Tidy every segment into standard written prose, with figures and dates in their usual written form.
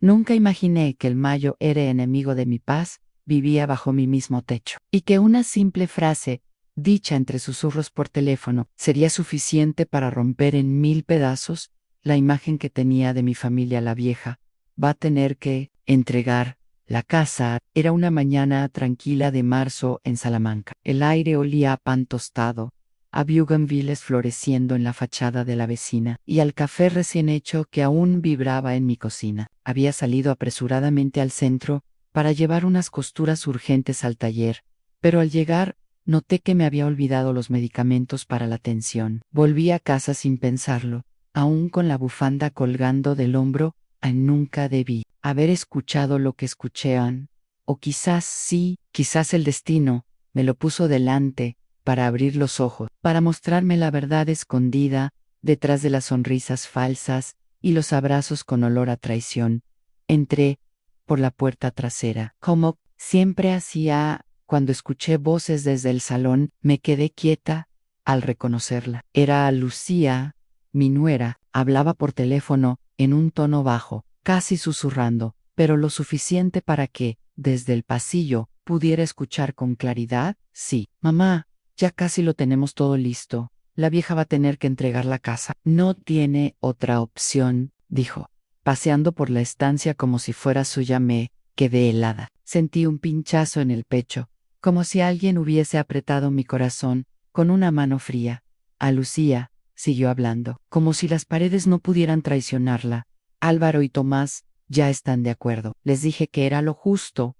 Nunca imaginé que el mayo era enemigo de mi paz, vivía bajo mi mismo techo, y que una simple frase, dicha entre susurros por teléfono, sería suficiente para romper en 1000 pedazos la imagen que tenía de mi familia la vieja. Va a tener que entregar la casa. Era una mañana tranquila de marzo en Salamanca. El aire olía a pan tostado, a buganviles floreciendo en la fachada de la vecina, y al café recién hecho que aún vibraba en mi cocina. Había salido apresuradamente al centro para llevar unas costuras urgentes al taller, pero al llegar noté que me había olvidado los medicamentos para la tensión. Volví a casa sin pensarlo, aún con la bufanda colgando del hombro. Nunca debí haber escuchado lo que escuchéan, o quizás sí, quizás el destino me lo puso delante para abrir los ojos, para mostrarme la verdad escondida detrás de las sonrisas falsas y los abrazos con olor a traición. Entré por la puerta trasera. Como siempre hacía cuando escuché voces desde el salón, me quedé quieta al reconocerla. Era Lucía, mi nuera. Hablaba por teléfono en un tono bajo, casi susurrando, pero lo suficiente para que, desde el pasillo, pudiera escuchar con claridad. Sí, mamá, ya casi lo tenemos todo listo. La vieja va a tener que entregar la casa. No tiene otra opción, dijo. Paseando por la estancia como si fuera suya, me quedé helada. Sentí un pinchazo en el pecho, como si alguien hubiese apretado mi corazón con una mano fría. A Lucía, siguió hablando, como si las paredes no pudieran traicionarla. Álvaro y Tomás ya están de acuerdo. Les dije que era lo justo,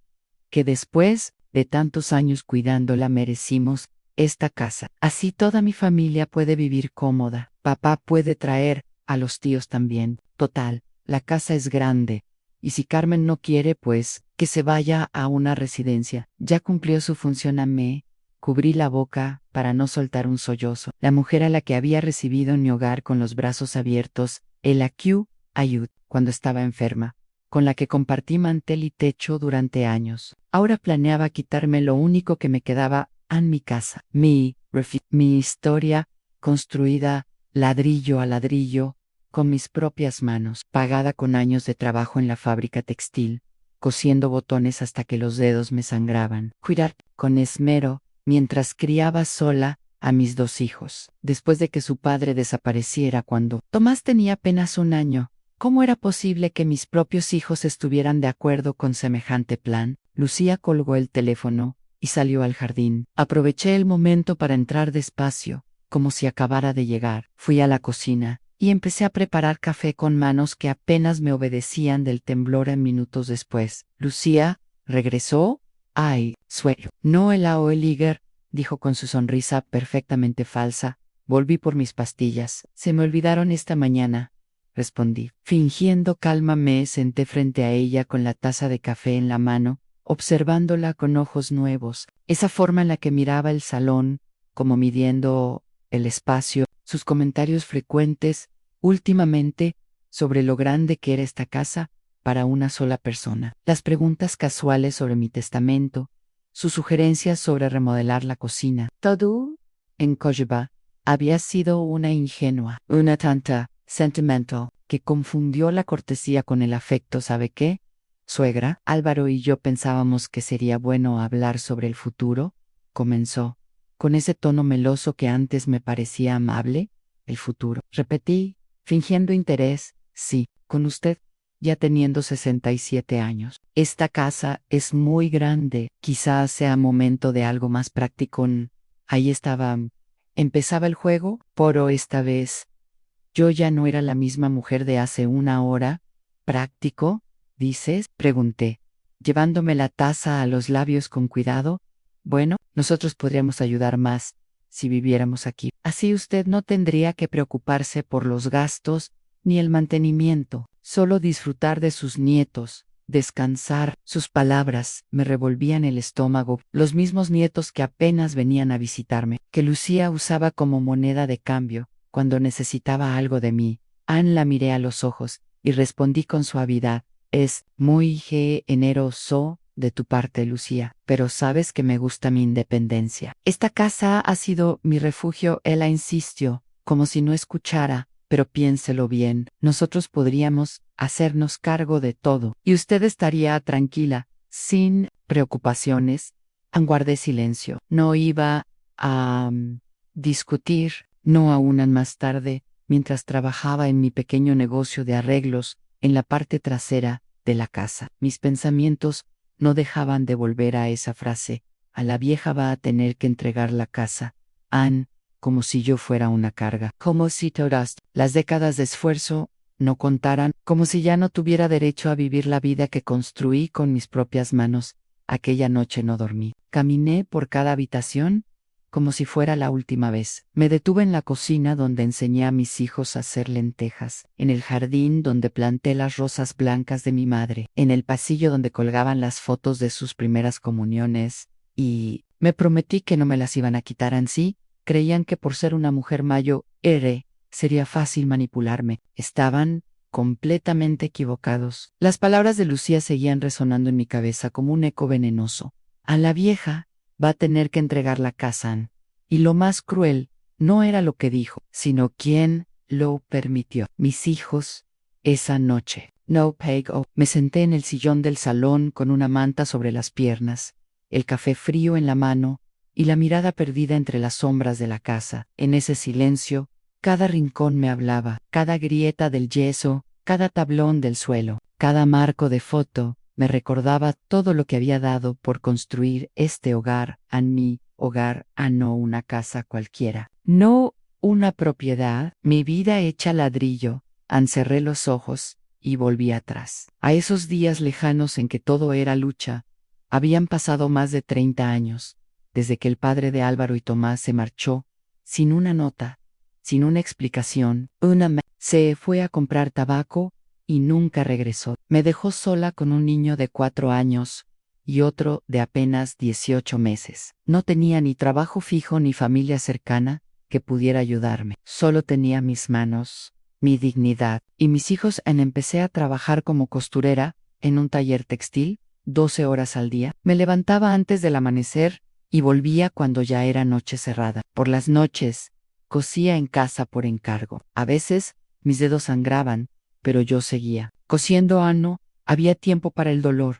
que después de tantos años cuidándola merecimos esta casa. Así toda mi familia puede vivir cómoda. Papá puede traer a los tíos también. Total, la casa es grande. Y si Carmen no quiere, pues, que se vaya a una residencia. Ya cumplió su función. Cubrí la boca para no soltar un sollozo. La mujer a la que había recibido en mi hogar con los brazos abiertos, el ayud, cuando estaba enferma, con la que compartí mantel y techo durante años. Ahora planeaba quitarme lo único que me quedaba en mi casa, mi historia, construida ladrillo a ladrillo, con mis propias manos, pagada con años de trabajo en la fábrica textil, cosiendo botones hasta que los dedos me sangraban. Cuidar con esmero, mientras criaba sola a mis 2 hijos, después de que su padre desapareciera cuando Tomás tenía apenas 1 año. ¿Cómo era posible que mis propios hijos estuvieran de acuerdo con semejante plan? Lucía colgó el teléfono y salió al jardín. Aproveché el momento para entrar despacio, como si acabara de llegar. Fui a la cocina y empecé a preparar café con manos que apenas me obedecían del temblor en minutos después. Lucía regresó. Ay, sueño. No el Aoeliger, dijo con su sonrisa perfectamente falsa. Volví por mis pastillas. Se me olvidaron esta mañana, respondí. Fingiendo calma me senté frente a ella con la taza de café en la mano, observándola con ojos nuevos. Esa forma en la que miraba el salón, como midiendo el espacio, sus comentarios frecuentes, últimamente, sobre lo grande que era esta casa para una sola persona. Las preguntas casuales sobre mi testamento, sus sugerencias sobre remodelar la cocina. Todo, en Kojba, había sido una ingenua, una tanta sentimental, que confundió la cortesía con el afecto. ¿Sabe qué, suegra? Álvaro y yo pensábamos que sería bueno hablar sobre el futuro, comenzó, con ese tono meloso que antes me parecía amable. El futuro, repetí, fingiendo interés. Sí, con usted, ya teniendo 67 años. Esta casa es muy grande. Quizás sea momento de algo más práctico. Ahí estaba. Empezaba el juego, pero esta vez yo ya no era la misma mujer de hace 1 hora. ¿Práctico, dices?, pregunté, llevándome la taza a los labios con cuidado. Bueno, nosotros podríamos ayudar más si viviéramos aquí. Así usted no tendría que preocuparse por los gastos ni el mantenimiento, solo disfrutar de sus nietos, descansar. Sus palabras me revolvían el estómago, los mismos nietos que apenas venían a visitarme, que Lucía usaba como moneda de cambio cuando necesitaba algo de mí. La miré a los ojos y respondí con suavidad. Es muy generoso de tu parte, Lucía, pero sabes que me gusta mi independencia. Esta casa ha sido mi refugio. Ella insistió, como si no escuchara. Pero piénselo bien, nosotros podríamos hacernos cargo de todo. Y usted estaría tranquila, sin preocupaciones. Guardé silencio. No iba a discutir, no aún más tarde, mientras trabajaba en mi pequeño negocio de arreglos en la parte trasera de la casa. Mis pensamientos no dejaban de volver a esa frase: a la vieja va a tener que entregar la casa, Ann, como si yo fuera una carga, como si todas las décadas de esfuerzo no contaran, como si ya no tuviera derecho a vivir la vida que construí con mis propias manos. Aquella noche no dormí. Caminé por cada habitación como si fuera la última vez. Me detuve en la cocina donde enseñé a mis hijos a hacer lentejas, en el jardín donde planté las rosas blancas de mi madre, en el pasillo donde colgaban las fotos de sus primeras comuniones, y me prometí que no me las iban a quitar así. Creían que por ser una mujer mayor sería fácil manipularme. Estaban completamente equivocados. Las palabras de Lucía seguían resonando en mi cabeza como un eco venenoso. A la vieja va a tener que entregar la casa, Ann. Y lo más cruel no era lo que dijo, sino quién lo permitió. Mis hijos, esa noche. No pego. Me senté en el sillón del salón con una manta sobre las piernas, el café frío en la mano y la mirada perdida entre las sombras de la casa. En ese silencio, cada rincón me hablaba, cada grieta del yeso, cada tablón del suelo, cada marco de foto me recordaba todo lo que había dado por construir este hogar, mi hogar, no una casa cualquiera, no una propiedad, mi vida hecha ladrillo. Cerré los ojos y volví atrás, a esos días lejanos en que todo era lucha. Habían pasado más de 30 años, desde que el padre de Álvaro y Tomás se marchó, sin una nota, sin una explicación. Se fue a comprar tabaco y nunca regresó. Me dejó sola con un niño de 4 años y otro de apenas 18 meses. No tenía ni trabajo fijo ni familia cercana que pudiera ayudarme. Solo tenía mis manos, mi dignidad y mis hijos. Empecé a trabajar como costurera en un taller textil, 12 horas al día. Me levantaba antes del amanecer y volvía cuando ya era noche cerrada. Por las noches, cosía en casa por encargo. A veces, mis dedos sangraban, pero yo seguía. Cosiendo ano, había tiempo para el dolor.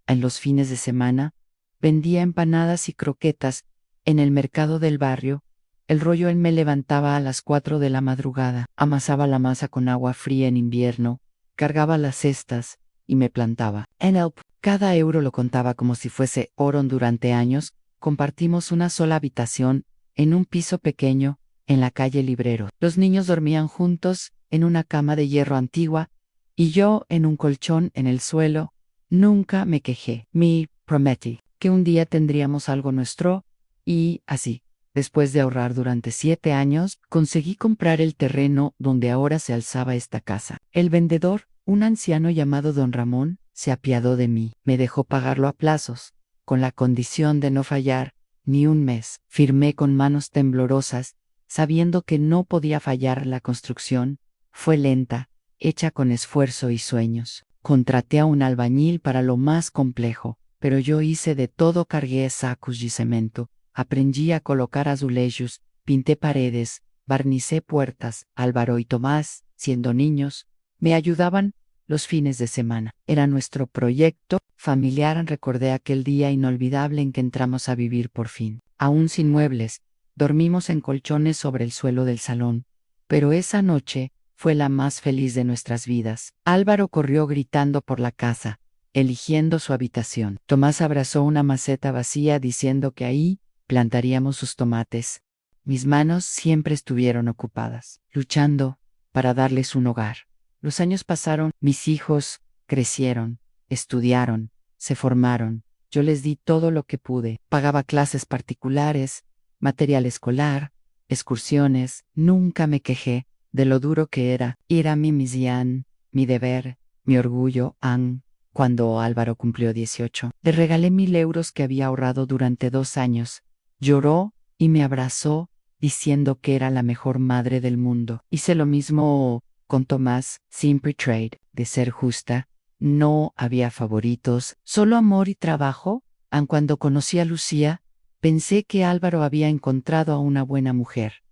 En los fines de semana, vendía empanadas y croquetas en el mercado del barrio. El rollo me levantaba a las 4 de la madrugada, amasaba la masa con agua fría en invierno, cargaba las cestas y me plantaba. Cada euro lo contaba como si fuese oro. Durante años, compartimos una sola habitación en un piso pequeño en la calle Librero. Los niños dormían juntos en una cama de hierro antigua y yo en un colchón en el suelo. Nunca me quejé. Me prometí que un día tendríamos algo nuestro y así. Después de ahorrar durante 7 años, conseguí comprar el terreno donde ahora se alzaba esta casa. El vendedor, un anciano llamado don Ramón, se apiadó de mí. Me dejó pagarlo a plazos, con la condición de no fallar ni un mes. Firmé con manos temblorosas, sabiendo que no podía fallar. La construcción fue lenta, hecha con esfuerzo y sueños. Contraté a un albañil para lo más complejo, pero yo hice de todo. Cargué sacos y cemento, aprendí a colocar azulejos, pinté paredes, barnicé puertas. Álvaro y Tomás, siendo niños, me ayudaban los fines de semana. Era nuestro proyecto familiar. Recordé aquel día inolvidable en que entramos a vivir por fin. Aún sin muebles, dormimos en colchones sobre el suelo del salón, pero esa noche fue la más feliz de nuestras vidas. Álvaro corrió gritando por la casa, eligiendo su habitación. Tomás abrazó una maceta vacía diciendo que ahí plantaríamos sus tomates. Mis manos siempre estuvieron ocupadas, luchando para darles un hogar. Los años pasaron, mis hijos crecieron, estudiaron, se formaron. Yo les di todo lo que pude. Pagaba clases particulares, material escolar, excursiones. Nunca me quejé de lo duro que era. Era mi misión, mi deber, mi orgullo. Cuando Álvaro cumplió 18, le regalé 1.000 euros que había ahorrado durante 2 años. Lloró y me abrazó, diciendo que era la mejor madre del mundo. Hice lo mismo con Tomás, siempre trade, de ser justa. No había favoritos, solo amor y trabajo. Cuando conocí a Lucía, pensé que Álvaro había encontrado a una buena mujer.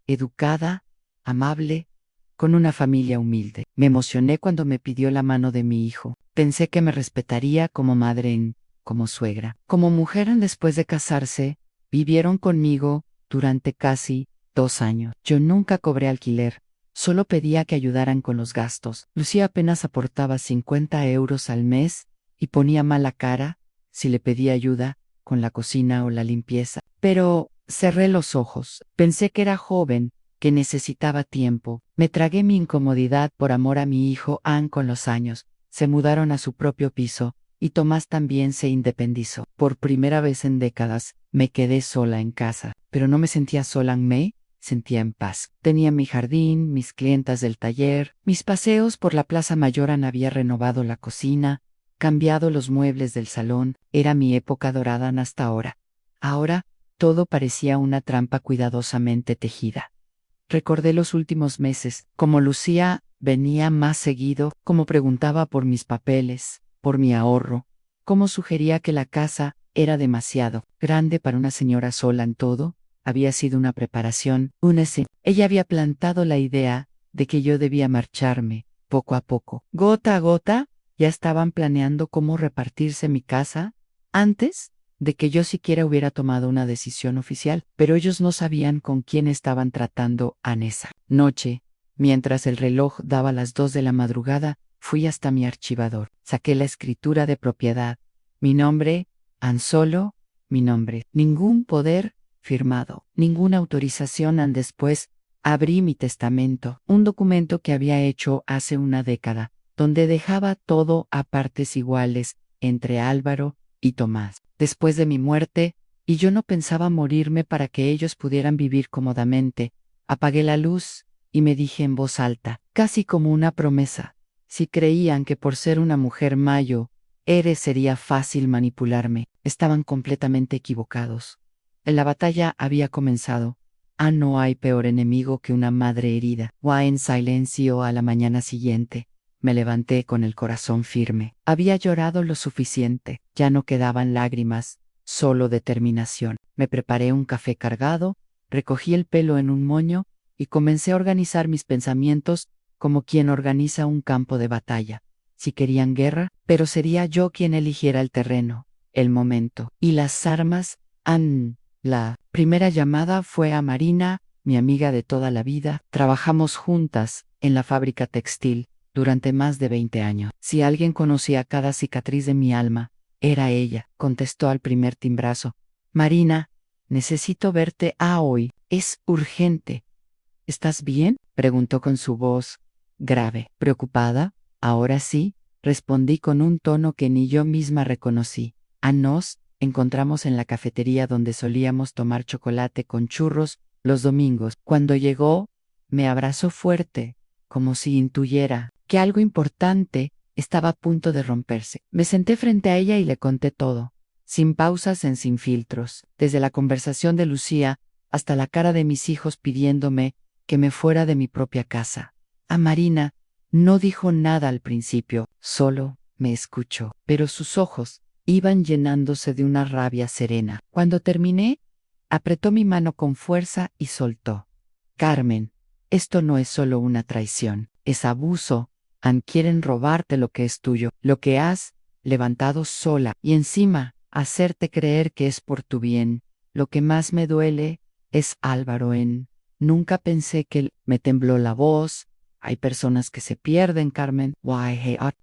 Educada, amable, con una familia humilde. Me emocioné cuando me pidió la mano de mi hijo. Pensé que me respetaría como madre, como suegra. Como mujer, después de casarse, vivieron conmigo durante casi 2 años. Yo nunca cobré alquiler. Solo pedía que ayudaran con los gastos. Lucía apenas aportaba 50 euros al mes y ponía mala cara si le pedía ayuda con la cocina o la limpieza. Pero cerré los ojos. Pensé que era joven, que necesitaba tiempo. Me tragué mi incomodidad por amor a mi hijo Ann con los años. Se mudaron a su propio piso y Tomás también se independizó. Por primera vez en décadas me quedé sola en casa, pero no me sentía sola, me sentía en paz. Tenía mi jardín, mis clientas del taller, mis paseos por la Plaza Mayor. Había renovado la cocina, cambiado los muebles del salón. Era mi época dorada hasta ahora. Ahora, todo parecía una trampa cuidadosamente tejida. Recordé los últimos meses, como Lucía venía más seguido, como preguntaba por mis papeles, por mi ahorro, como sugería que la casa era demasiado grande para una señora sola en todo. Había sido una preparación, Ella había plantado la idea de que yo debía marcharme, poco a poco. Gota a gota, ya estaban planeando cómo repartirse mi casa, antes de que yo siquiera hubiera tomado una decisión oficial, pero ellos no sabían con quién estaban tratando. Esa noche, mientras el reloj daba las 2 de la madrugada, fui hasta mi archivador. Saqué la escritura de propiedad. Mi nombre, Ansolo, mi nombre. Ningún poder firmado, ninguna autorización. Después, abrí mi testamento, un documento que había hecho hace una década, donde dejaba todo a partes iguales entre Álvaro y Tomás. Después de mi muerte, y yo no pensaba morirme para que ellos pudieran vivir cómodamente, apagué la luz y me dije en voz alta, casi como una promesa: si creían que por ser una mujer mayo, sería fácil manipularme, estaban completamente equivocados. La batalla había comenzado. No hay peor enemigo que una madre herida. En silencio. A la mañana siguiente, me levanté con el corazón firme. Había llorado lo suficiente, ya no quedaban lágrimas, solo determinación. Me preparé un café cargado, recogí el pelo en un moño y comencé a organizar mis pensamientos como quien organiza un campo de batalla. Si querían guerra, pero sería yo quien eligiera el terreno, el momento y las armas. La primera llamada fue a Marina, mi amiga de toda la vida. Trabajamos juntas en la fábrica textil durante más de 20 años. Si alguien conocía cada cicatriz de mi alma, era ella. Contestó al primer timbrazo. Marina, necesito verte hoy. Es urgente. ¿Estás bien?, preguntó con su voz grave. ¿Preocupada? Ahora sí, respondí con un tono que ni yo misma reconocí. Nos encontramos en la cafetería donde solíamos tomar chocolate con churros los domingos. Cuando llegó, me abrazó fuerte, como si intuyera que algo importante estaba a punto de romperse. Me senté frente a ella y le conté todo, sin pausas, sin filtros, desde la conversación de Lucía hasta la cara de mis hijos pidiéndome que me fuera de mi propia casa. A Marina no dijo nada al principio, solo me escuchó, pero sus ojos iban llenándose de una rabia serena. Cuando terminé, apretó mi mano con fuerza y soltó. Carmen, esto no es solo una traición, es abuso. Quieren robarte lo que es tuyo, lo que has levantado sola, y encima, hacerte creer que es por tu bien. Lo que más me duele es Álvaro. Nunca pensé que me tembló la voz. Hay personas que se pierden, Carmen,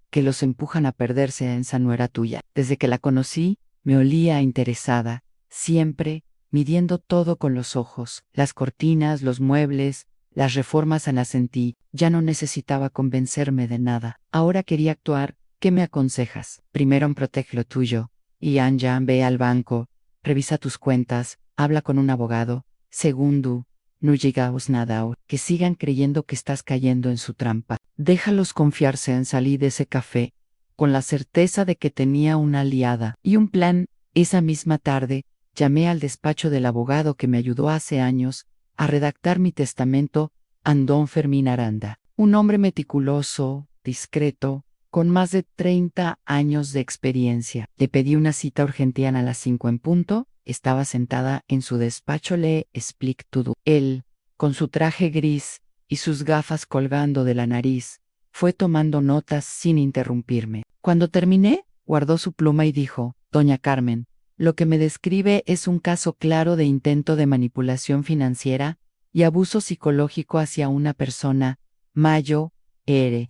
que los empujan a perderse. Esa no era tuya. Desde que la conocí, me olía interesada, siempre midiendo todo con los ojos, las cortinas, los muebles, las reformas. las sentí. Ya no necesitaba convencerme de nada. Ahora quería actuar. ¿Qué me aconsejas? Primero, protege lo tuyo. Y ve al banco, revisa tus cuentas, habla con un abogado. Segundo, no llegaos nada, que sigan creyendo que estás cayendo en su trampa. Déjalos confiarse. Salí de ese café con la certeza de que tenía una aliada y un plan. Esa misma tarde, llamé al despacho del abogado que me ayudó hace años a redactar mi testamento, Don Fermín Aranda, un hombre meticuloso, discreto, con más de 30 años de experiencia. Le pedí una cita urgente a las 5 en punto. Estaba sentada en su despacho. Le expliqué todo. Él, con su traje gris y sus gafas colgando de la nariz. Fue tomando notas sin interrumpirme. Cuando terminé, guardó su pluma y dijo: Doña Carmen, lo que me describe es un caso claro de intento de manipulación financiera y abuso psicológico hacia una persona. Mayo,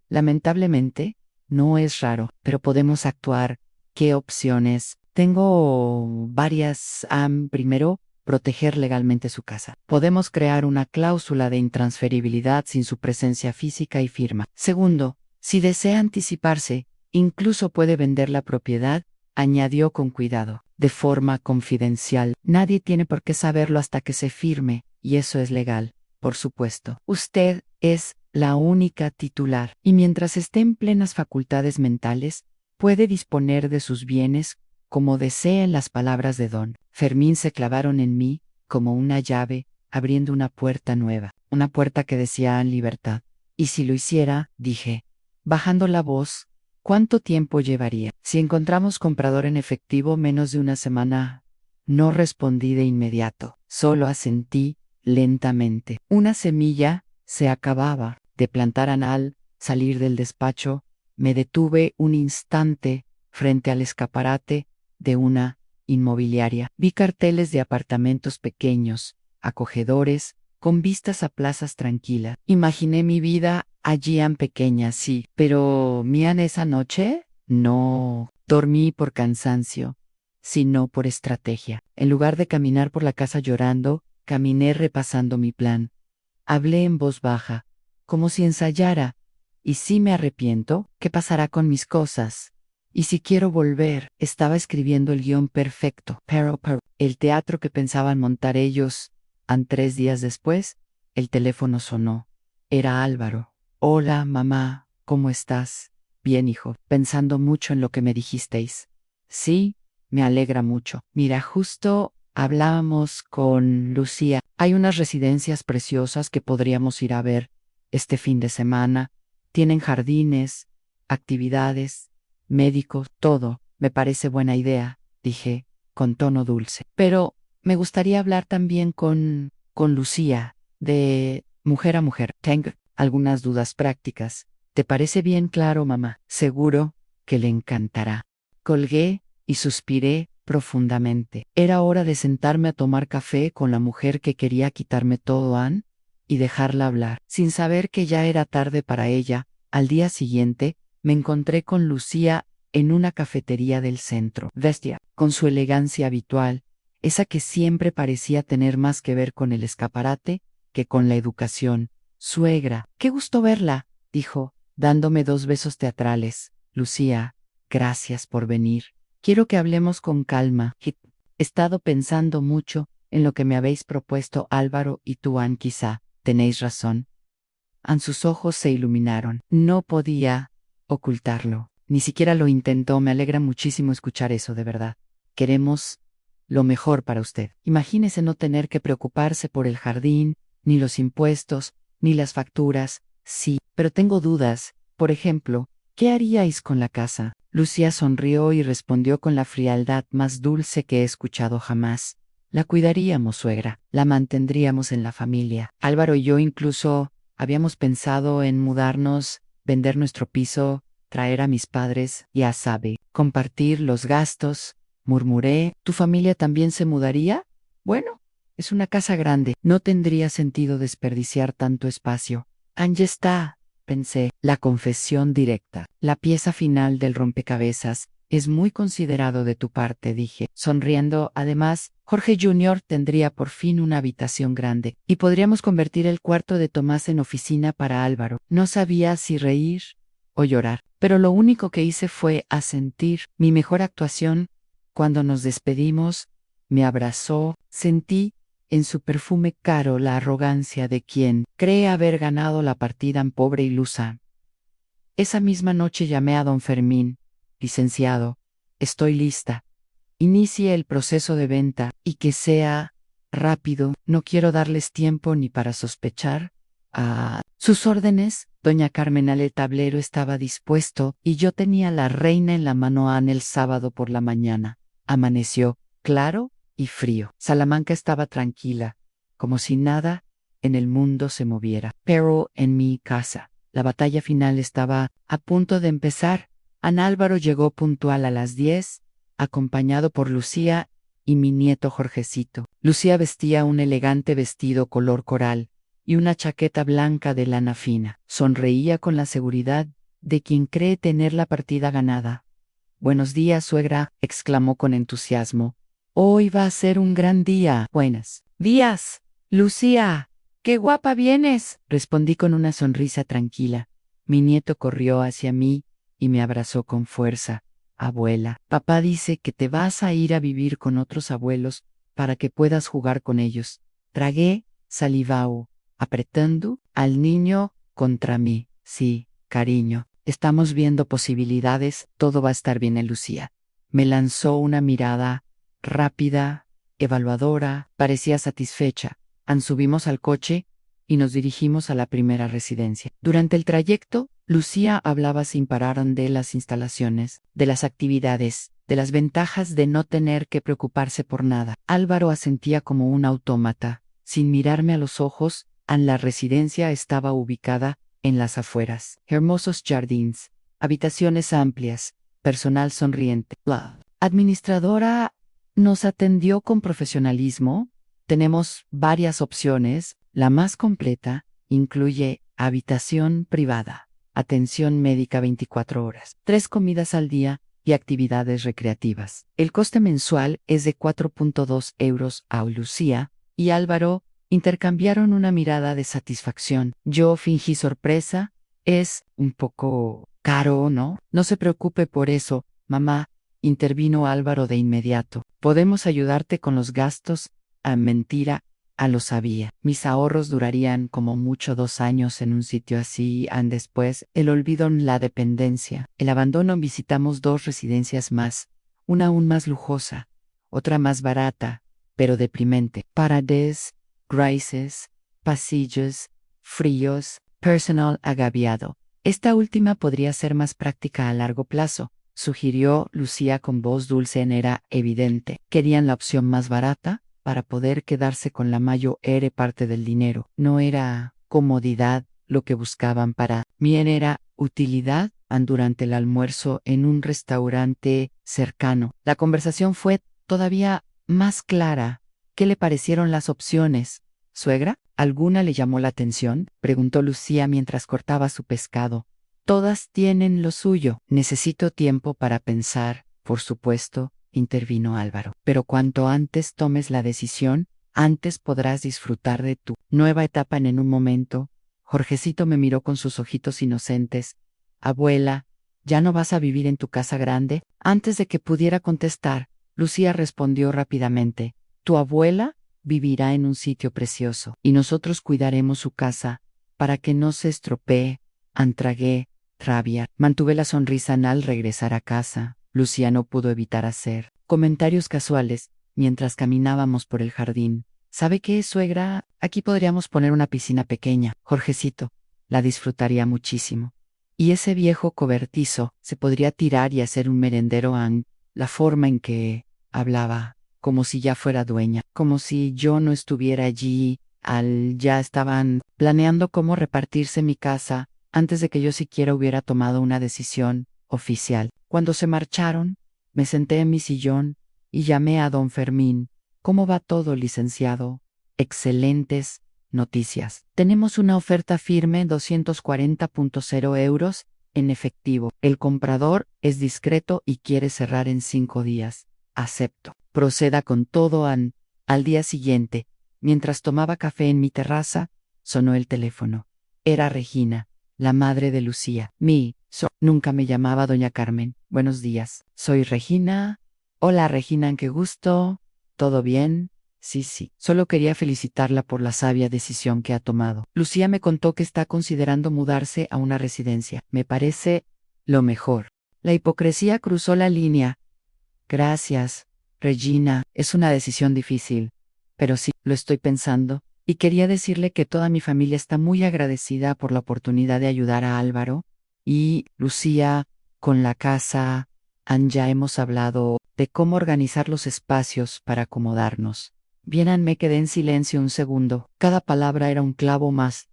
lamentablemente, no es raro, pero podemos actuar. ¿Qué opciones? Tengo varias. Primero, proteger legalmente su casa. Podemos crear una cláusula de intransferibilidad sin su presencia física y firma. Segundo, si desea anticiparse, incluso puede vender la propiedad, añadió con cuidado, de forma confidencial. Nadie tiene por qué saberlo hasta que se firme, y eso es legal, por supuesto. Usted es la única titular, y mientras esté en plenas facultades mentales, puede disponer de sus bienes como deseen. Las palabras de don Fermín se clavaron en mí como una llave, abriendo una puerta nueva, una puerta que decía libertad. Y si lo hiciera, dije, bajando la voz, ¿cuánto tiempo llevaría? Si encontramos comprador en efectivo, menos de una semana. No respondí de inmediato, solo asentí lentamente. Una semilla se acababa de plantar. Al salir del despacho, me detuve un instante frente al escaparate de una inmobiliaria. Vi carteles de apartamentos pequeños, acogedores, con vistas a plazas tranquilas. Imaginé mi vida allí en pequeña, sí, pero ¿mían esa noche? No dormí por cansancio, sino por estrategia. En lugar de caminar por la casa llorando, caminé repasando mi plan. Hablé en voz baja, como si ensayara. ¿Y si me arrepiento? ¿Qué pasará con mis cosas? ¿Y si quiero volver? Estaba escribiendo el guión perfecto, pero el teatro que pensaban montar ellos. 3 días después, el teléfono sonó. Era Álvaro. Hola, mamá, ¿cómo estás? Bien, hijo, pensando mucho en lo que me dijisteis. Sí, me alegra mucho. Mira, justo hablábamos con Lucía. Hay unas residencias preciosas que podríamos ir a ver este fin de semana. Tienen jardines, actividades, médicos, todo. Me parece buena idea, dije, con tono dulce. Pero me gustaría hablar también con Lucía, de mujer a mujer. Tengo algunas dudas prácticas. ¿Te parece bien claro, mamá? Seguro que le encantará. Colgué y suspiré profundamente. Era hora de sentarme a tomar café con la mujer que quería quitarme todo, y dejarla hablar. Sin saber que ya era tarde para ella, al día siguiente, me encontré con Lucía en una cafetería del centro. Vestía con su elegancia habitual, esa que siempre parecía tener más que ver con el escaparate que con la educación. Suegra, qué gusto verla, dijo, dándome 2 besos teatrales. Lucía, gracias por venir. Quiero que hablemos con calma. He estado pensando mucho en lo que me habéis propuesto Álvaro y tú, quizá tenéis razón. Sus ojos se iluminaron. No podía ocultarlo. Ni siquiera lo intentó. Me alegra muchísimo escuchar eso, de verdad. Queremos lo mejor para usted. Imagínese no tener que preocuparse por el jardín, ni los impuestos, ni las facturas. Sí, pero tengo dudas. Por ejemplo, ¿qué haríais con la casa? Lucía sonrió y respondió con la frialdad más dulce que he escuchado jamás. La cuidaríamos, suegra. La mantendríamos en la familia. Álvaro y yo incluso habíamos pensado en mudarnos, vender nuestro piso, traer a mis padres, ya sabe, compartir los gastos. Murmuré, ¿tu familia también se mudaría? Bueno, es una casa grande. No tendría sentido desperdiciar tanto espacio. Ya está, pensé. La confesión directa. La pieza final del rompecabezas. Es muy considerado de tu parte, dije, sonriendo. Además, Jorge Jr. tendría por fin una habitación grande, y podríamos convertir el cuarto de Tomás en oficina para Álvaro. No sabía si reír o llorar, pero lo único que hice fue asentir. Mi mejor actuación. Cuando nos despedimos, me abrazó. Sentí en su perfume caro la arrogancia de quien cree haber ganado la partida en pobre ilusa. Esa misma noche llamé a don Fermín. Licenciado, estoy lista. Inicie el proceso de venta, y que sea rápido. No quiero darles tiempo ni para sospechar. Sus órdenes. Doña Carmen. El tablero estaba dispuesto, y yo tenía la reina en la mano. El sábado por la mañana. Amaneció claro y frío. Salamanca estaba tranquila, como si nada en el mundo se moviera. Pero en mi casa, la batalla final estaba a punto de empezar. Álvaro llegó puntual a las 10, acompañado por Lucía y mi nieto Jorgecito. Lucía vestía un elegante vestido color coral y una chaqueta blanca de lana fina. Sonreía con la seguridad de quien cree tener la partida ganada. «Buenos días, suegra», exclamó con entusiasmo. «Hoy va a ser un gran día». «Buenos días, Lucía. ¡Qué guapa vienes!», respondí con una sonrisa tranquila. Mi nieto corrió hacia mí y me abrazó con fuerza. «Abuela, papá dice que te vas a ir a vivir con otros abuelos para que puedas jugar con ellos». Tragué salivao, apretando al niño contra mí. «Sí, cariño, estamos viendo posibilidades, todo va a estar bien», Lucía. Me lanzó una mirada rápida, evaluadora, parecía satisfecha. Subimos al coche y nos dirigimos a la primera residencia. Durante el trayecto, Lucía hablaba sin parar de las instalaciones, de las actividades, de las ventajas de no tener que preocuparse por nada. Álvaro asentía como un autómata, sin mirarme a los ojos. La residencia estaba ubicada en las afueras. Hermosos jardines, habitaciones amplias, personal sonriente. La administradora nos atendió con profesionalismo. Tenemos varias opciones. La más completa incluye habitación privada, atención médica 24 horas, 3 comidas al día y actividades recreativas. El coste mensual es de 4.2 euros. Lucía y Álvaro intercambiaron una mirada de satisfacción. Yo fingí sorpresa. «Es un poco caro, ¿no?». «No se preocupe por eso, mamá», intervino Álvaro de inmediato. «Podemos ayudarte con los gastos». Mentira, lo sabía. Mis ahorros durarían como mucho 2 años en un sitio así. Después, el olvido, la dependencia, el abandono. Visitamos 2 residencias más, una aún más lujosa, otra más barata, pero deprimente. Paredes grises, pasillos fríos, personal agraviado. «Esta última podría ser más práctica a largo plazo», sugirió Lucía con voz dulce. Era evidente. Querían la opción más barata para poder quedarse con la mayor parte del dinero. No era comodidad lo que buscaban para mí, era utilidad. Durante el almuerzo en un restaurante cercano, la conversación fue todavía más clara. «¿Qué le parecieron las opciones, suegra? ¿Alguna le llamó la atención?», preguntó Lucía mientras cortaba su pescado. «Todas tienen lo suyo». «Necesito tiempo para pensar, por supuesto», intervino Álvaro. «Pero cuanto antes tomes la decisión, antes podrás disfrutar de tu nueva etapa». En un momento, Jorgecito me miró con sus ojitos inocentes. «Abuela, ¿ya no vas a vivir en tu casa grande?». Antes de que pudiera contestar, Lucía respondió rápidamente: «Tu abuela vivirá en un sitio precioso y nosotros cuidaremos su casa para que no se estropee». Tragué rabia. Mantuve la sonrisa al regresar a casa. Lucía no pudo evitar hacer comentarios casuales mientras caminábamos por el jardín. «¿Sabe qué, suegra? Aquí podríamos poner una piscina pequeña. Jorgecito la disfrutaría muchísimo. Y ese viejo cobertizo se podría tirar y hacer un merendero». La forma en que hablaba, como si ya fuera dueña, como si yo no estuviera allí. Ya estaban planeando cómo repartirse mi casa antes de que yo siquiera hubiera tomado una decisión oficial. Cuando se marcharon, me senté en mi sillón y llamé a don Fermín. «¿Cómo va todo, licenciado?». «Excelentes noticias. Tenemos una oferta firme, 240.0 euros en efectivo. El comprador es discreto y quiere cerrar en 5 días. Acepto. Proceda con todo». Al día siguiente, mientras tomaba café en mi terraza, sonó el teléfono. Era Regina, la madre de Lucía. Nunca me llamaba doña Carmen. «Buenos días. Soy Regina». «Hola, Regina, qué gusto. ¿Todo bien?». Sí. Solo quería felicitarla por la sabia decisión que ha tomado. Lucía me contó que está considerando mudarse a una residencia. Me parece lo mejor». La hipocresía cruzó la línea. «Gracias, Regina. Es una decisión difícil, pero sí, lo estoy pensando. Y quería decirle que toda mi familia está muy agradecida por la oportunidad de ayudar a Álvaro. Y, Lucía, con la casa, ya hemos hablado de cómo organizar los espacios para acomodarnos. Bien, Ann, me quedé en silencio un segundo. Cada palabra era un clavo más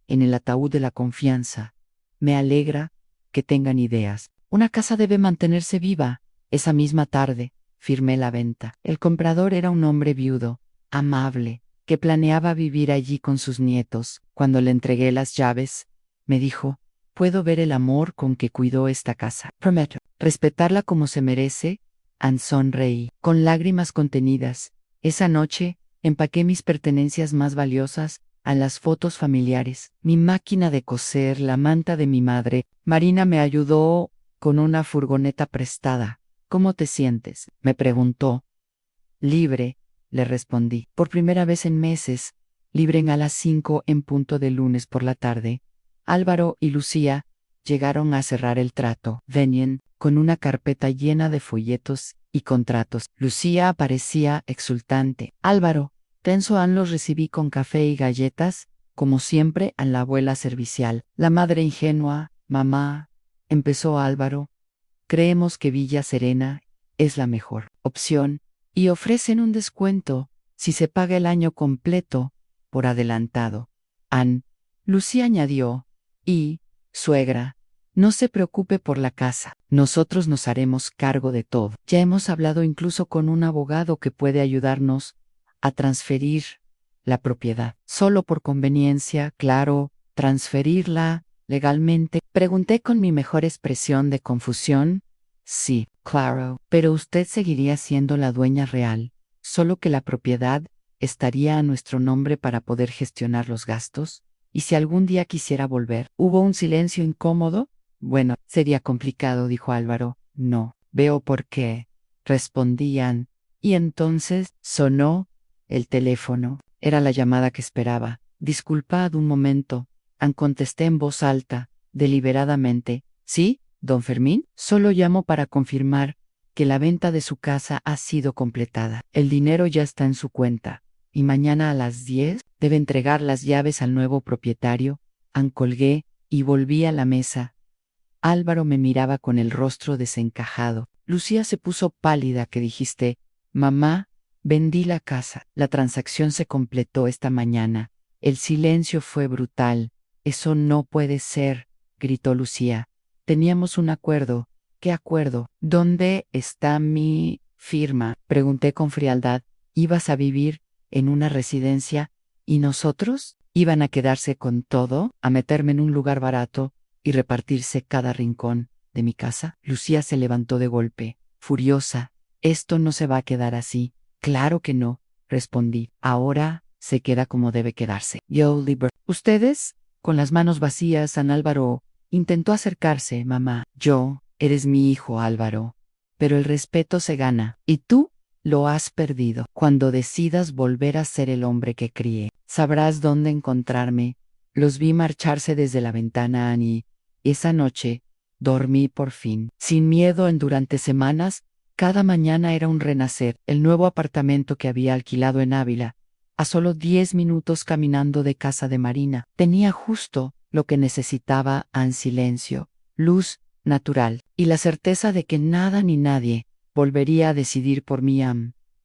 en el ataúd de la confianza. Me alegra que tengan ideas. Una casa debe mantenerse viva. Esa misma tarde, firmé la venta. El comprador era un hombre viudo, amable, que planeaba vivir allí con sus nietos. Cuando le entregué las llaves, me dijo: puedo ver el amor con que cuidó esta casa. Prometo respetarla como se merece. Ann sonreí, con lágrimas contenidas. Esa noche, empaqué mis pertenencias más valiosas a las fotos familiares, mi máquina de coser, la manta de mi madre. Marina me ayudó con una furgoneta prestada. ¿Cómo te sientes?, me preguntó. Libre, le respondí. Por primera vez en meses, libre. A las 5 en punto de lunes por la tarde, Álvaro y Lucía llegaron a cerrar el trato. Venían con una carpeta llena de folletos y contratos. Lucía aparecía exultante. Álvaro, tenso. Ann los recibí con café y galletas, como siempre, a la abuela servicial. La madre ingenua. Mamá, empezó Álvaro, creemos que Villa Serena es la mejor opción y ofrecen un descuento si se paga el año completo por adelantado. Ann. Lucía añadió: y, suegra, no se preocupe por la casa, nosotros nos haremos cargo de todo. Ya hemos hablado incluso con un abogado que puede ayudarnos a transferir la propiedad. Solo por conveniencia, claro, transferirla legalmente. Pregunté con mi mejor expresión de confusión. Sí, claro, pero usted seguiría siendo la dueña real, solo que la propiedad estaría a nuestro nombre para poder gestionar los gastos. ¿Y si algún día quisiera volver? Hubo un silencio incómodo. Bueno, sería complicado, dijo Álvaro. No, veo por qué, respondían. Y entonces sonó el teléfono. Era la llamada que esperaba. Disculpad un momento. Ann, contesté en voz alta, deliberadamente. ¿Sí, don Fermín? Solo llamo para confirmar que la venta de su casa ha sido completada. El dinero ya está en su cuenta. Y mañana a las 10 debe entregar las llaves al nuevo propietario. Ann, colgué y volví a la mesa. Álvaro me miraba con el rostro desencajado. Lucía se puso pálida. ¿Qué dijiste? Mamá, vendí la casa. La transacción se completó esta mañana. El silencio fue brutal. Eso no puede ser, gritó Lucía. Teníamos un acuerdo. ¿Qué acuerdo? ¿Dónde está mi firma?, pregunté con frialdad. ¿Ibas a vivir en una residencia y nosotros? ¿Iban a quedarse con todo, a meterme en un lugar barato y repartirse cada rincón de mi casa? Lucía se levantó de golpe, furiosa. Esto no se va a quedar así. Claro que no, respondí. Ahora se queda como debe quedarse. Yo, ustedes, con las manos vacías. San Álvaro intentó acercarse. Mamá, eres mi hijo, Álvaro, pero el respeto se gana, y tú lo has perdido. Cuando decidas volver a ser el hombre que crié, sabrás dónde encontrarme. Los vi marcharse desde la ventana, Annie. Esa noche dormí por fin, sin miedo. Durante semanas, cada mañana era un renacer. El nuevo apartamento que había alquilado en Ávila, a solo 10 minutos caminando de casa de Marina, tenía justo lo que necesitaba: Ann, silencio, luz natural, y la certeza de que nada ni nadie volvería a decidir por mí.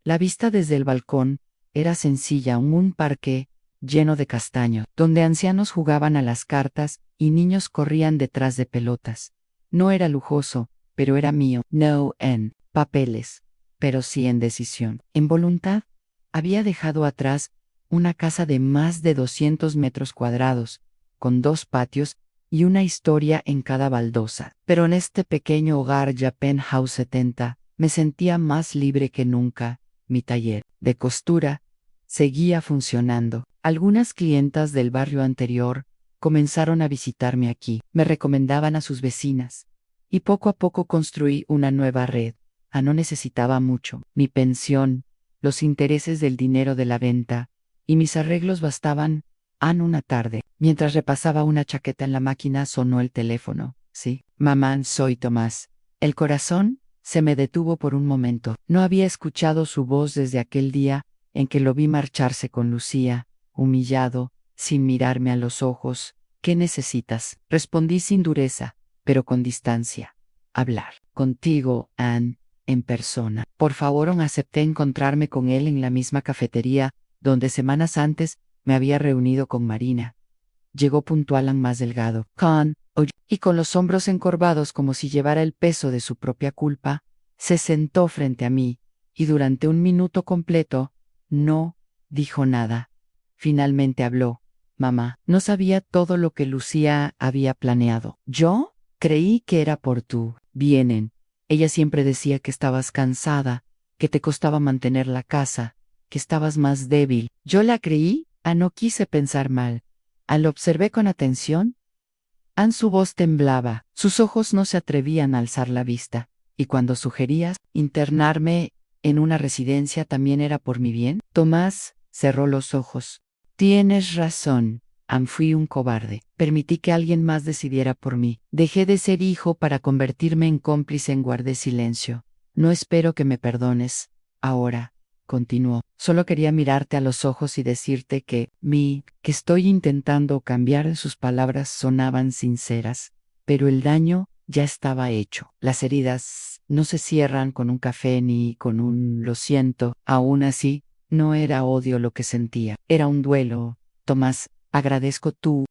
La vista desde el balcón era sencilla: un parque lleno de castaños, donde ancianos jugaban a las cartas y niños corrían detrás de pelotas. No era lujoso, pero era mío. No en papeles, pero sí en decisión, en voluntad. Había dejado atrás una casa de más de 200 metros cuadrados, con 2 patios y una historia en cada baldosa. Pero en este pequeño hogar ya penthouse 70, me sentía más libre que nunca. Mi taller de costura seguía funcionando. Algunas clientas del barrio anterior comenzaron a visitarme aquí. Me recomendaban a sus vecinas. Y poco a poco construí una nueva red. No necesitaba mucho. Mi pensión, los intereses del dinero de la venta y mis arreglos bastaban. Una tarde, mientras repasaba una chaqueta en la máquina, sonó el teléfono. Sí, mamá, soy Tomás. El corazón se me detuvo por un momento. No había escuchado su voz desde aquel día en que lo vi marcharse con Lucía, humillado, sin mirarme a los ojos. ¿Qué necesitas?, respondí sin dureza, pero con distancia. Hablar contigo, Ann. en persona. Por favor, acepté encontrarme con él en la misma cafetería donde semanas antes me había reunido con Marina. Llegó puntual, más delgado, y con los hombros encorvados como si llevara el peso de su propia culpa, se sentó frente a mí, y durante un minuto completo no dijo nada. Finalmente habló. Mamá, no sabía todo lo que Lucía había planeado. Yo creí que era por tu bien. Ella siempre decía que estabas cansada, que te costaba mantener la casa, que estabas más débil. Yo la creí, no quise pensar mal. Lo observé con atención. Su voz temblaba, sus ojos no se atrevían a alzar la vista, y cuando sugerías internarme en una residencia también era por mi bien. Tomás cerró los ojos. Tienes razón, fui un cobarde. Permití que alguien más decidiera por mí. Dejé de ser hijo para convertirme en cómplice. Guardé silencio. No espero que me perdones. Ahora, continuó, solo quería mirarte a los ojos y decirte que estoy intentando cambiar. Sus palabras sonaban sinceras, pero el daño ya estaba hecho. Las heridas no se cierran con un café ni con un lo siento. Aún así, no era odio lo que sentía, era un duelo. Tomás, agradezco tú,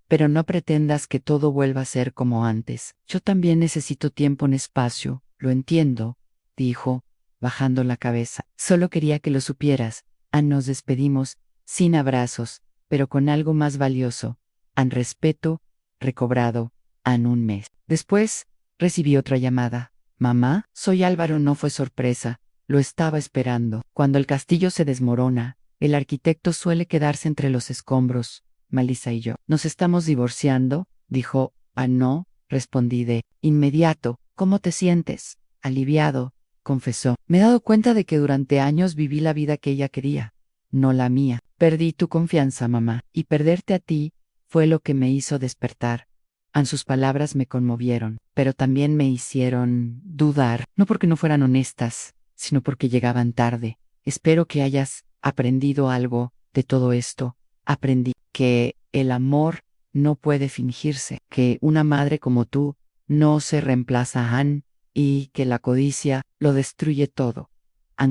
pero no pretendas que todo vuelva a ser como antes. Yo también necesito tiempo en espacio, lo entiendo, dijo, bajando la cabeza. Solo quería que lo supieras. Nos despedimos, sin abrazos, pero con algo más valioso. Respeto, recobrado, un mes. Después, recibí otra llamada. Mamá, soy Álvaro. No fue sorpresa. Lo estaba esperando. Cuando el castillo se desmorona, el arquitecto suele quedarse entre los escombros. Melissa y yo. ¿Nos estamos divorciando? Dijo. No, respondí de inmediato. ¿Cómo te sientes? Aliviado, confesó. Me he dado cuenta de que durante años viví la vida que ella quería, no la mía. Perdí tu confianza, mamá, y perderte a ti fue lo que me hizo despertar. Sus palabras me conmovieron, pero también me hicieron dudar, no porque no fueran honestas, sino porque llegaban tarde. Espero que hayas aprendido algo de todo esto. Aprendí que el amor no puede fingirse, que una madre como tú no se reemplaza a Anne, y que la codicia lo destruye todo.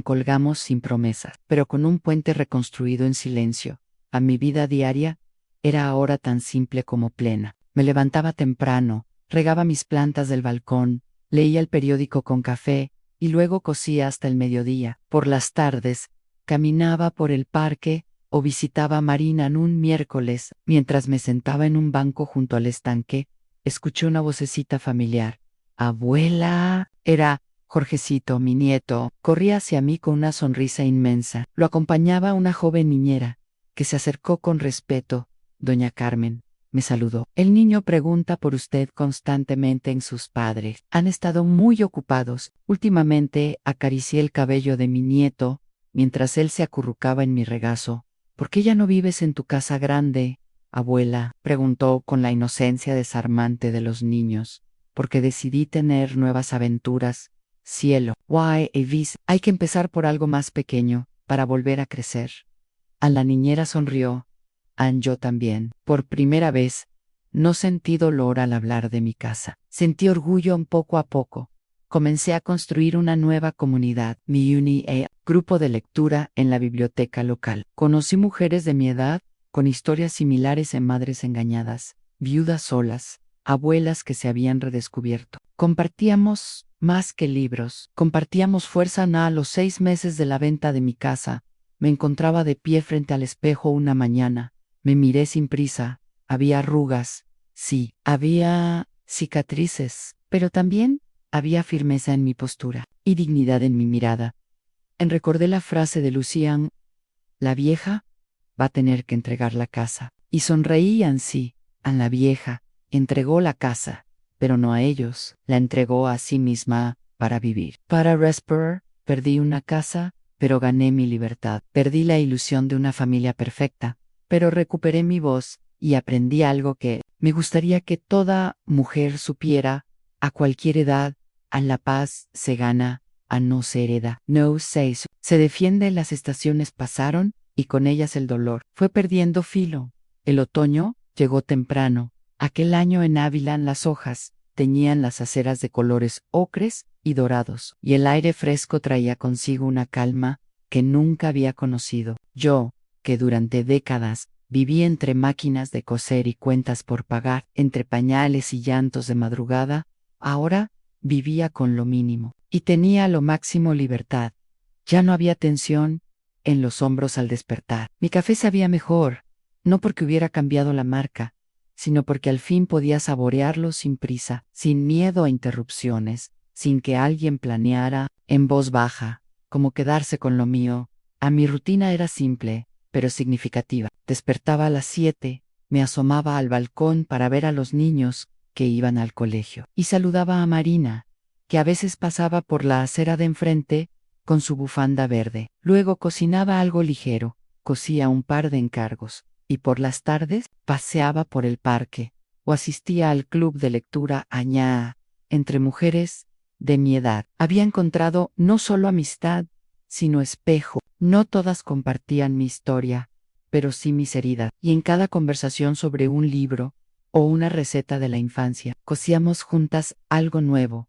Colgamos sin promesas, pero con un puente reconstruido en silencio. A mi vida diaria era ahora tan simple como plena. Me levantaba temprano, regaba mis plantas del balcón, leía el periódico con café, y luego cosía hasta el mediodía. Por las tardes, caminaba por el parque o visitaba a Marina. En un miércoles, mientras me sentaba en un banco junto al estanque, escuché una vocecita familiar. Abuela. Era Jorgecito, mi nieto. Corría hacia mí con una sonrisa inmensa. Lo acompañaba una joven niñera, que se acercó con respeto. Doña Carmen. Me saludó. El niño pregunta por usted constantemente en sus padres. Han estado muy ocupados. Últimamente acaricié el cabello de mi nieto, mientras él se acurrucaba en mi regazo. ¿Por qué ya no vives en tu casa grande, abuela? Preguntó con la inocencia desarmante de los niños. Porque decidí tener nuevas aventuras. Cielo. Why, Avis, hay que empezar por algo más pequeño, para volver a crecer. La niñera sonrió. Yo también. Por primera vez, no sentí dolor al hablar de mi casa. Sentí orgullo poco a poco. Comencé a construir una nueva comunidad, mi grupo de lectura en la biblioteca local. Conocí mujeres de mi edad, con historias similares en madres engañadas, viudas solas, abuelas que se habían redescubierto. Compartíamos más que libros. Compartíamos fuerza. A los 6 meses de la venta de mi casa, me encontraba de pie frente al espejo una mañana. Me miré sin prisa. Había arrugas. Sí, había cicatrices, pero también había firmeza en mi postura y dignidad en mi mirada. Recordé la frase de Lucian: la vieja va a tener que entregar la casa. Y sonreí. Sí, la vieja entregó la casa, pero no a ellos, la entregó a sí misma para vivir. Para respirar, perdí una casa, pero gané mi libertad. Perdí la ilusión de una familia perfecta, pero recuperé mi voz y aprendí algo que me gustaría que toda mujer supiera, a cualquier edad: la paz se gana, no se hereda. No se defiende. Las estaciones pasaron, y con ellas el dolor. Fue perdiendo filo. El otoño llegó temprano. Aquel año en Ávila las hojas teñían las aceras de colores ocres y dorados, y el aire fresco traía consigo una calma que nunca había conocido. Yo, que durante décadas viví entre máquinas de coser y cuentas por pagar, entre pañales y llantos de madrugada, ahora vivía con lo mínimo, y tenía a lo máximo libertad. Ya no había tensión en los hombros al despertar. Mi café sabía mejor, no porque hubiera cambiado la marca, sino porque al fin podía saborearlo sin prisa, sin miedo a interrupciones, sin que alguien planeara, en voz baja, cómo quedarse con lo mío. A mi rutina era simple, pero significativa. Despertaba a las 7, me asomaba al balcón para ver a los niños que iban al colegio, y saludaba a Marina, que a veces pasaba por la acera de enfrente con su bufanda verde. Luego cocinaba algo ligero, cosía un par de encargos, y por las tardes paseaba por el parque, o asistía al club de lectura Añá, entre mujeres de mi edad. Había encontrado no solo amistad, sino espejo. No todas compartían mi historia, pero sí mis heridas, y en cada conversación sobre un libro o una receta de la infancia, cosíamos juntas algo nuevo,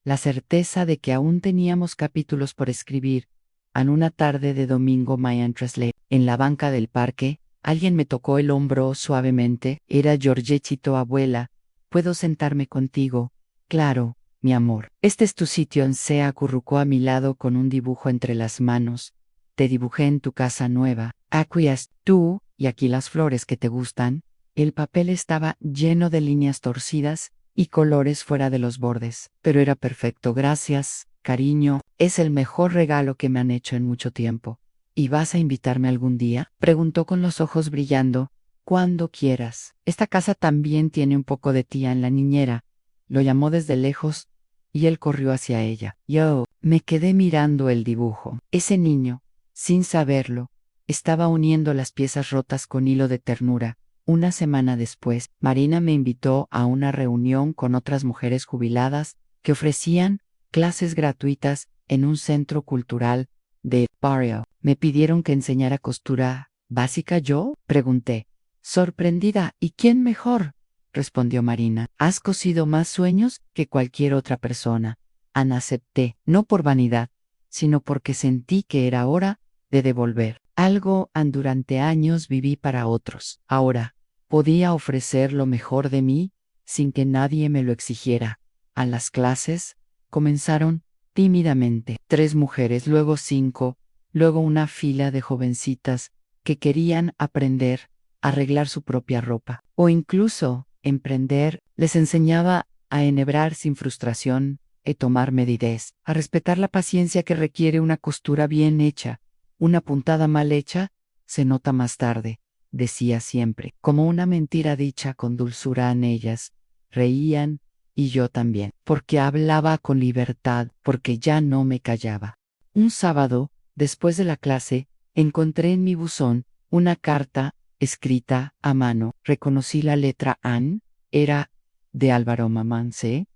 la certeza de que aún teníamos capítulos por escribir. En una tarde de domingo mientras en la banca del parque, alguien me tocó el hombro suavemente. Era Georgechito, abuela. ¿Puedo sentarme contigo? Claro, mi amor. Este es tu sitio. Se acurrucó a mi lado con un dibujo entre las manos. Te dibujé en tu casa nueva. Acuías tú, y aquí las flores que te gustan. El papel estaba lleno de líneas torcidas y colores fuera de los bordes, pero era perfecto. Gracias, cariño, es el mejor regalo que me han hecho en mucho tiempo. ¿Y vas a invitarme algún día? Preguntó con los ojos brillando. Cuando quieras. Esta casa también tiene un poco de tía en la niñera. Lo llamó desde lejos, y él corrió hacia ella. Yo me quedé mirando el dibujo. Ese niño, sin saberlo, estaba uniendo las piezas rotas con hilo de ternura. Una semana después, Marina me invitó a una reunión con otras mujeres jubiladas que ofrecían clases gratuitas en un centro cultural de barrio. Me pidieron que enseñara costura básica. Yo pregunté, sorprendida. ¿Y quién mejor? Respondió Marina. Has cosido más sueños que cualquier otra persona. Ana, acepté, no por vanidad, sino porque sentí que era hora de devolver algo. Durante años viví para otros. Ahora podía ofrecer lo mejor de mí sin que nadie me lo exigiera. A las clases comenzaron tímidamente 3 mujeres, luego 5, luego una fila de jovencitas que querían aprender a arreglar su propia ropa o incluso emprender. Les enseñaba a enhebrar sin frustración, a tomar medidas, a respetar la paciencia que requiere una costura bien hecha. Una puntada mal hecha se nota más tarde, decía siempre, como una mentira dicha con dulzura en ellas. Reían, y yo también, porque hablaba con libertad, porque ya no me callaba. Un sábado, después de la clase, encontré en mi buzón una carta escrita a mano. Reconocí la letra An, era de Álvaro. Mamán, sé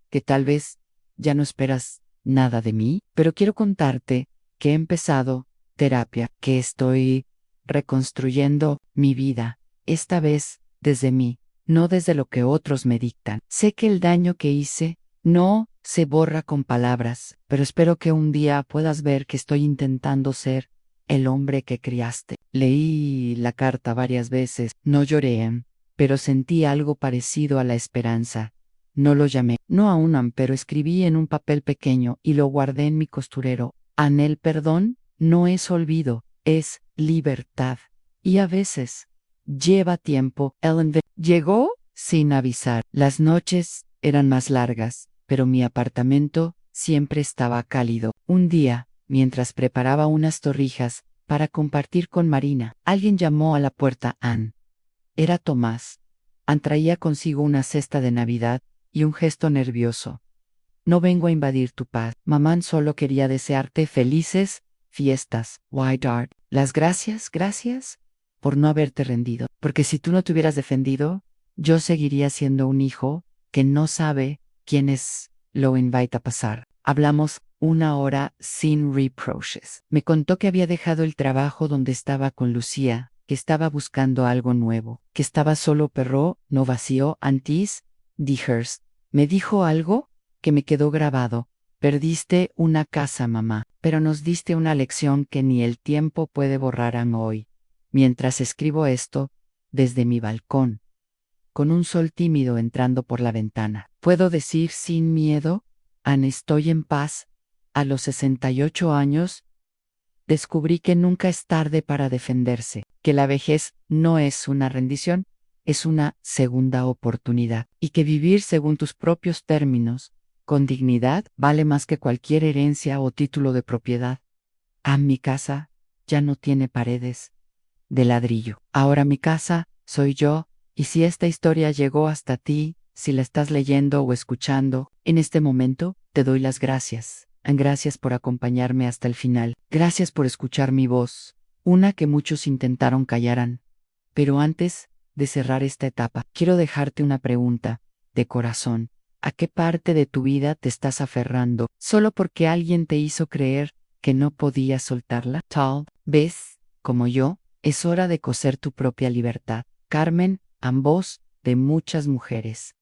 que tal vez ya no esperas nada de mí, pero quiero contarte que he empezado terapia, que estoy reconstruyendo mi vida, esta vez desde mí, no desde lo que otros me dictan. Sé que el daño que hice no se borra con palabras, pero espero que un día puedas ver que estoy intentando ser el hombre que criaste. Leí la carta varias veces, no lloré, pero sentí algo parecido a la esperanza. No lo llamé, no aún, pero escribí en un papel pequeño y lo guardé en mi costurero. El perdón no es olvido, es libertad. Y a veces lleva tiempo. Ellen llegó sin avisar. Las noches eran más largas, pero mi apartamento siempre estaba cálido. Un día, mientras preparaba unas torrijas para compartir con Marina, alguien llamó a la puerta. Era Tomás. Traía consigo una cesta de Navidad y un gesto nervioso. No vengo a invadir tu paz. Mamá solo quería desearte felices fiestas. White Art. Las gracias por no haberte rendido. Porque si tú no te hubieras defendido, yo seguiría siendo un hijo que no sabe quiénes lo invita a pasar. Hablamos 1 hora sin reproches. Me contó que había dejado el trabajo donde estaba con Lucía, que estaba buscando algo nuevo, que estaba solo, perro, no vacío. Antes, Dijers, me dijo algo que me quedó grabado. Perdiste una casa, mamá, pero nos diste una lección que ni el tiempo puede borrar aún hoy. Mientras escribo esto, desde mi balcón, con un sol tímido entrando por la ventana, puedo decir sin miedo, Anne, estoy en paz. A los 68 años, descubrí que nunca es tarde para defenderse, que la vejez no es una rendición, es una segunda oportunidad, y que vivir según tus propios términos, con dignidad, vale más que cualquier herencia o título de propiedad. Mi casa ya no tiene paredes de ladrillo. Ahora mi casa soy yo, y si esta historia llegó hasta ti, si la estás leyendo o escuchando, en este momento te doy las gracias. Gracias por acompañarme hasta el final. Gracias por escuchar mi voz, una que muchos intentaron callar. Pero antes de cerrar esta etapa, quiero dejarte una pregunta, de corazón. ¿A qué parte de tu vida te estás aferrando solo porque alguien te hizo creer que no podías soltarla? Tal vez, como yo, es hora de coser tu propia libertad. Carmen, ambos, de muchas mujeres.